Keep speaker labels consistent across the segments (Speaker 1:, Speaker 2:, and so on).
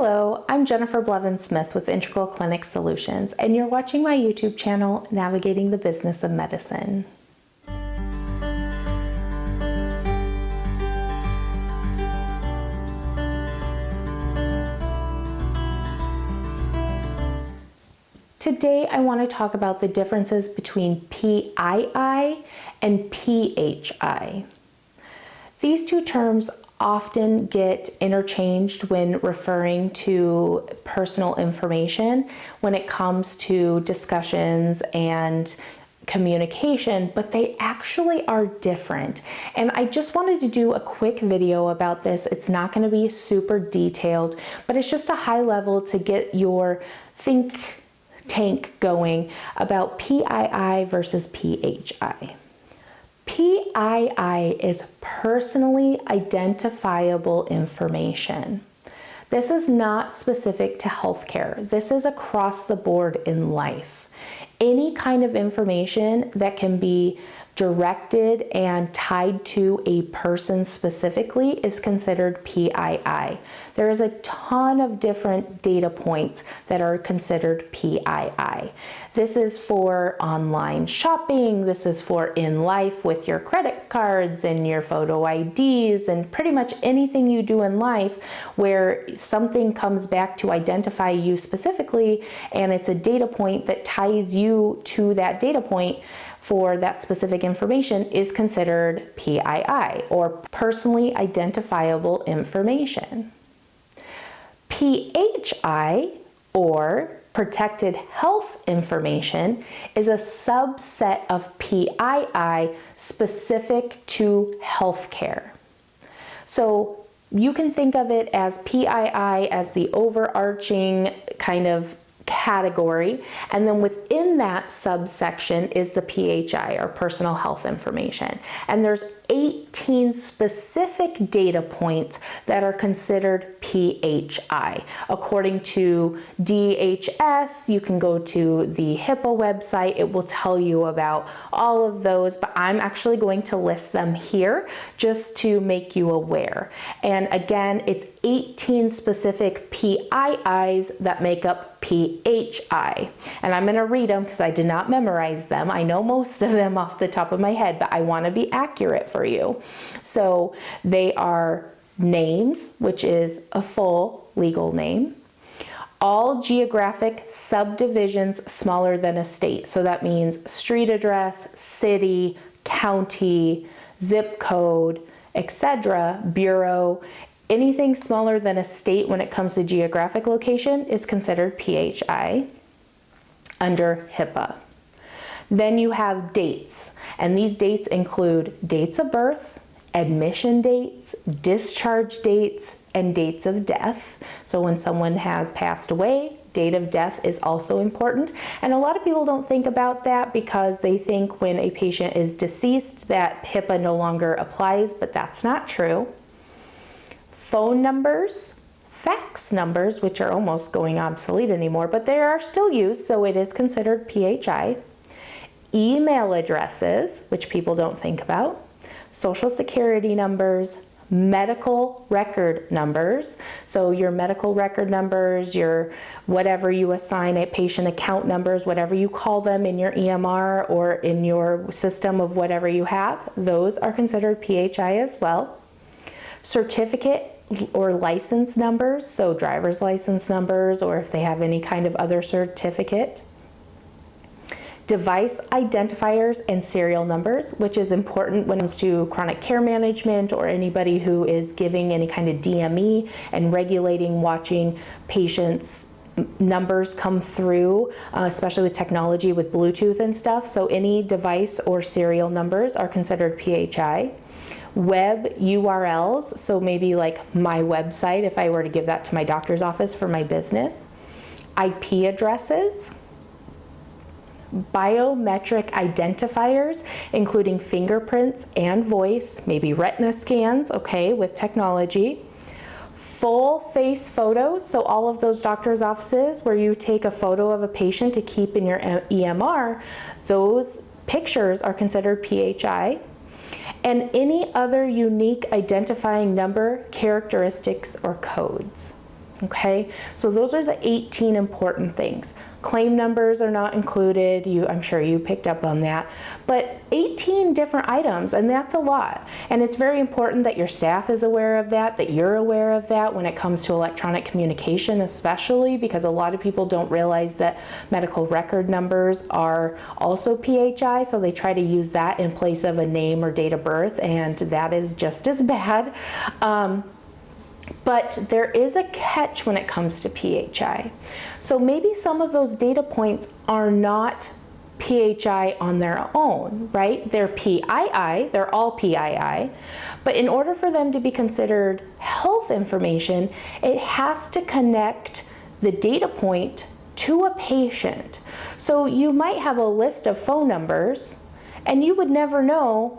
Speaker 1: Hello, I'm Jennifer Blevins-Smith with Integral Clinic Solutions, and you're watching my YouTube channel, Navigating the Business of Medicine. Today, I want to talk about the differences between PII and PHI. These two terms often get interchanged when referring to personal information when it comes to discussions and communication, but they actually are different. And I just wanted to do a quick video about this. It's not going to be super detailed, but it's just a high level to get your think tank going about PII versus PHI. PII is personally identifiable information. This is not specific to healthcare. This is across the board in life. Any kind of information that can be directed and tied to a person specifically is considered PII. There is a ton of different data points that are considered PII. This is for online shopping, this is for in life with your credit cards and your photo IDs and pretty much anything you do in life where something comes back to identify you specifically and it's a data point that ties you to that data point for that specific information is considered PII, or personally identifiable information. PHI, or protected health information, is a subset of PII specific to healthcare. So you can think of it as PII as the overarching kind of category, and then within that subsection is the PHI, or personal health information. And there's 18 specific data points that are considered PHI. According to DHS, you can go to the HIPAA website, it will tell you about all of those, but I'm actually going to list them here just to make you aware. And again, it's 18 specific PIIs that make up PHI. And I'm going to read them because I did not memorize them. I know most of them off the top of my head, but I want to be accurate for you. So they are names, which is a full legal name. All geographic subdivisions smaller than a state. So that means street address, city, county, zip code, etc., bureau. Anything smaller than a state when it comes to geographic location is considered PHI under HIPAA. Then you have dates, and these dates include dates of birth, admission dates, discharge dates, and dates of death. So when someone has passed away, date of death is also important. And a lot of people don't think about that because they think when a patient is deceased that HIPAA no longer applies, but that's not true. Phone numbers, fax numbers, which are almost going obsolete anymore, but they are still used, so it is considered PHI. Email addresses, which people don't think about. Social security numbers, medical record numbers. So your medical record numbers, your whatever you assign a patient account numbers, whatever you call them in your EMR or in your system of whatever you have, those are considered PHI as well. Certificate or license numbers, so driver's license numbers, or if they have any kind of other certificate. Device identifiers and serial numbers, which is important when it comes to chronic care management or anybody who is giving any kind of DME and regulating, watching patients' numbers come through, especially with technology with Bluetooth and stuff. So any device or serial numbers are considered PHI. Web URLs, so maybe like my website if I were to give that to my doctor's office for my business. IP addresses. Biometric identifiers, including fingerprints and voice, maybe retina scans, okay, with technology. Full face photos, so all of those doctor's offices where you take a photo of a patient to keep in your EMR, those pictures are considered PHI. And any other unique identifying number, characteristics, or codes. Okay, so those are the 18 important things. Claim numbers are not included. I'm sure you picked up on that, but 18 different items, and that's a lot. And it's very important that your staff is aware of that, that you're aware of that when it comes to electronic communication, especially because a lot of people don't realize that medical record numbers are also PHI, so they try to use that in place of a name or date of birth, and that is just as bad. But there is a catch when it comes to PHI. So maybe some of those data points are not PHI on their own, right? They're PII, they're all PII, but in order for them to be considered health information, it has to connect the data point to a patient. So you might have a list of phone numbers, and you would never know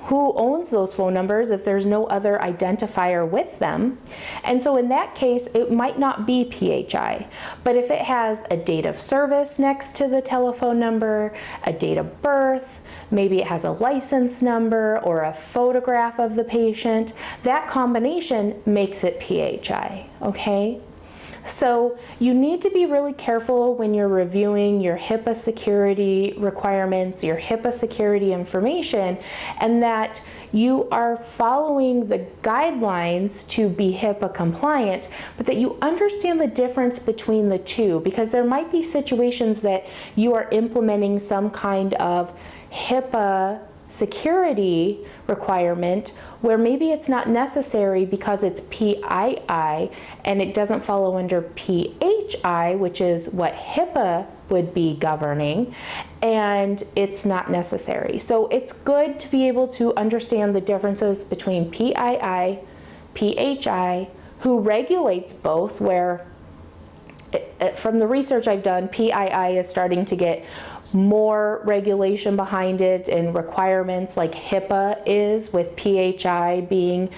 Speaker 1: who owns those phone numbers if there's no other identifier with them. And so in that case, it might not be PHI. But if it has a date of service next to the telephone number, a date of birth, maybe it has a license number or a photograph of the patient, that combination makes it PHI, okay? So you need to be really careful when you're reviewing your HIPAA security requirements, your HIPAA security information, and that you are following the guidelines to be HIPAA compliant, but that you understand the difference between the two, because there might be situations that you are implementing some kind of HIPAA security requirement where maybe it's not necessary because it's PII and it doesn't follow under PHI, which is what HIPAA would be governing, and it's not necessary. So it's good to be able to understand the differences between PII, PHI, who regulates both, where from the research I've done, PII is starting to get more regulation behind it and requirements like HIPAA is, with PHI being,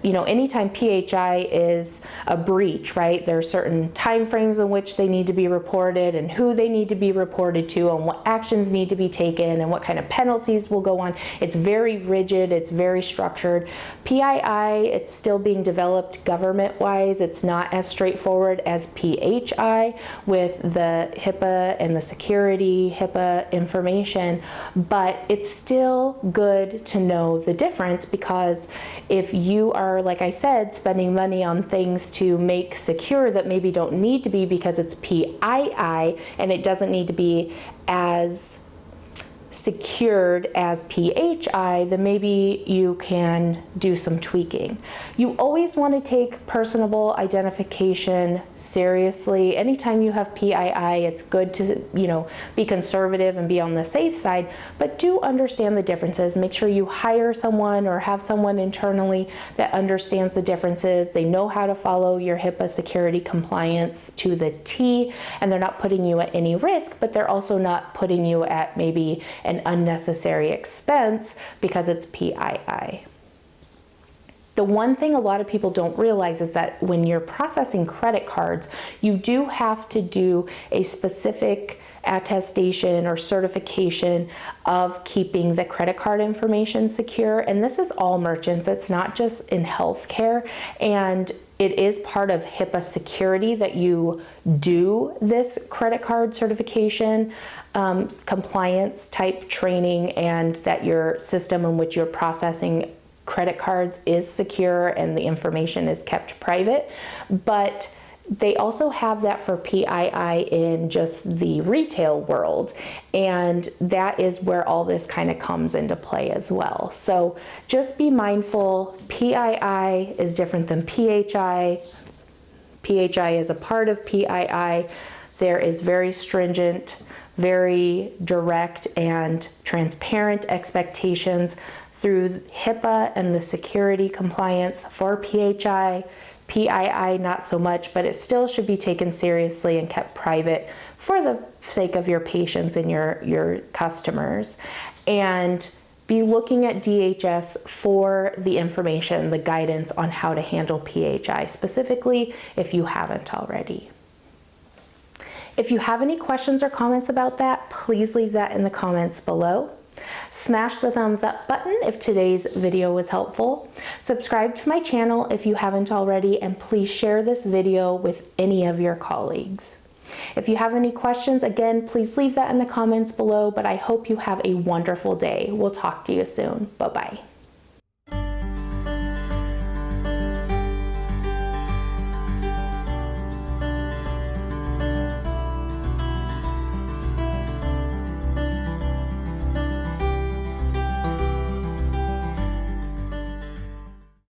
Speaker 1: you know, anytime PHI is a breach, right, there are certain time frames in which they need to be reported and who they need to be reported to and what actions need to be taken and what kind of penalties will go on. It's very rigid, it's very structured. PII, it's still being developed government-wise. It's not as straightforward as PHI with the HIPAA and the security HIPAA information, but it's still good to know the difference, because if you are, like I said, spending money on things to make secure that maybe don't need to be because it's PII and it doesn't need to be as secured as PHI, then maybe you can do some tweaking. You always want to take personable identification seriously. Anytime you have PII, it's good to, you know, be conservative and be on the safe side, but do understand the differences. Make sure you hire someone or have someone internally that understands the differences. They know how to follow your HIPAA security compliance to the T, and they're not putting you at any risk, but they're also not putting you at maybe an unnecessary expense because it's PII. The one thing a lot of people don't realize is that when you're processing credit cards, you do have to do a specific attestation or certification of keeping the credit card information secure. And this is all merchants, it's not just in healthcare. And it is part of HIPAA security that you do this credit card certification, compliance type training, and that your system in which you're processing credit cards is secure and the information is kept private. But they also have that for PII in just the retail world, and that is where all this kind of comes into play as well. So just be mindful, PII is different than PHI. PHI is a part of PII. There is very stringent, very direct and transparent expectations through HIPAA and the security compliance for PHI. PII not so much, but it still should be taken seriously and kept private for the sake of your patients and your customers. And be looking at DHS for the information, the guidance on how to handle PHI, specifically if you haven't already. If you have any questions or comments about that, please leave that in the comments below. Smash the thumbs up button if today's video was helpful. Subscribe to my channel if you haven't already, and please share this video with any of your colleagues. If you have any questions, again, please leave that in the comments below, but I hope you have a wonderful day. We'll talk to you soon. Bye-bye.